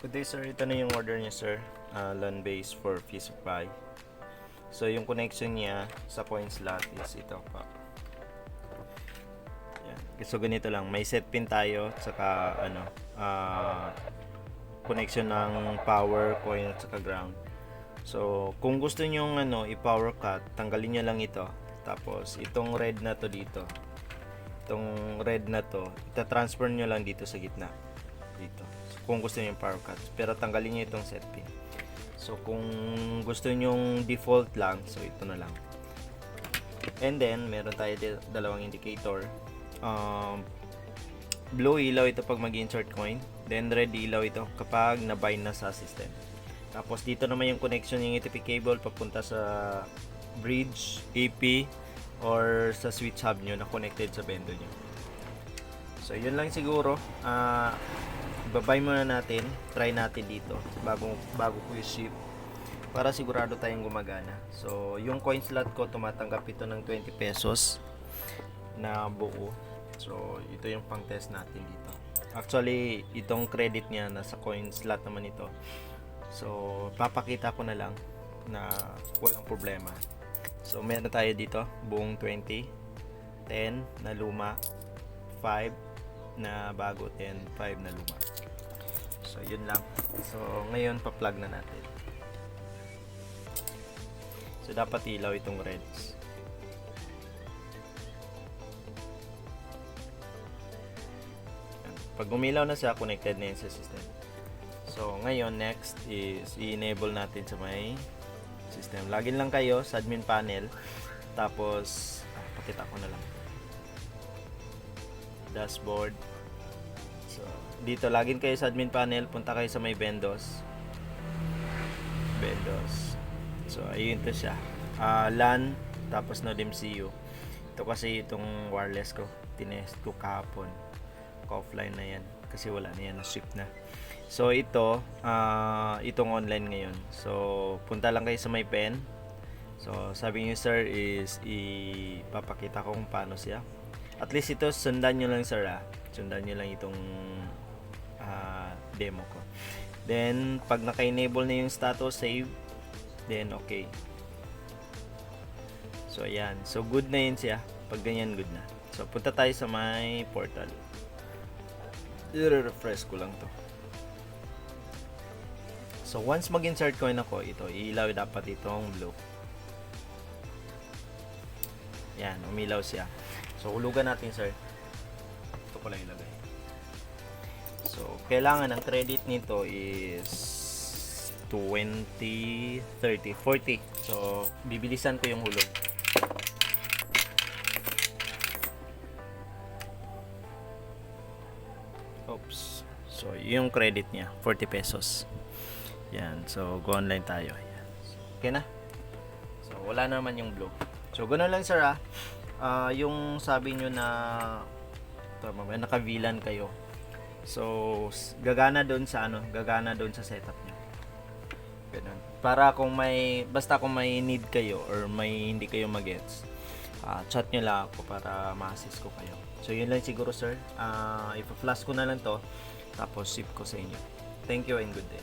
Good day sir, ito na yung order niya sir. LAN base for Peace Supply. So yung connection niya sa coin slot is ito pa. Yan. So ganito lang, may set pin tayo saka connection ng power, coin at saka ground. So kung gusto niyo i-power cut, tanggalin niyo lang ito. Tapos itong red na to dito. Itong red na to, ita-transfer niyo lang dito sa gitna. Dito. So, kung gusto niyo yung power cut, pero tanggalin niyo itong set pin. So kung gusto niyo yung default lang, so ito na lang. And then meron tayo dalawang indicator. Blue ilaw ito pag mag-insert coin, then red ilaw ito kapag na-bind na sa system. Tapos dito naman yung connection ng ETP cable papunta sa bridge, AP or sa switch hub nyo na connected sa bendo nyo. So yun lang siguro. Babay muna natin, try natin dito bago ko i-ship para sigurado tayong gumagana. So yung coin slot ko tumatanggap ito ng 20 pesos na buo. So ito yung pang test natin dito. Actually itong credit niya nasa coin slot naman ito. So papakita ko na lang na walang problema. So meron tayo dito buong 20, 10 na luma, 5 na bago, 10, 5 na luma. So yun lang. So ngayon pa-plug na natin. So dapat ilaw itong reds. Pag umilaw na siya, connected na yun sa system. So ngayon next is i-enable natin sa may system. Login lang kayo sa admin panel. Tapos pakita ko na lang. Dashboard. So dito login kayo sa admin panel, punta kayo sa may Bendos. So ayun to siya. LAN tapos Node MCU. Ito kasi itong wireless ko, tinest ko kahapon. Offline na yan kasi wala na yan, na-ship na. So ito itong online ngayon. So punta lang kayo sa may pen. So sabi niyo sir is ipapakita ko kung paano siya. At least ito sundan nyo lang sir sundan nyo lang itong demo ko. Then pag naka-enable na yung status save, then okay. So ayan, so good na yun siya. Pag ganyan good na. So punta tayo sa my portal. I-refresh ko lang to. So once mag-insert coin ako, ito ilaw dapat itong blue. Yan, umilaw siya. So hulugan natin sir. Ito ko lang ilagay. So kailangan ang credit nito is 20, 30, 40. So bibilisan ko yung hulog. Oops. So yung credit niya 40 pesos. Yan. So go online tayo. Yan. Okay na. So wala naman yung blue. So ganoon lang sir yung sabi nyo na naka-VLAN kayo. So gagana doon sa setup nyo. Ganun. Para kung basta kung may need kayo or may hindi kayo magets, chat nyo lang ako para ma-assist ko kayo. So yun lang siguro sir. Ipa-flash ko na lang to tapos ship ko sa inyo. Thank you and good day.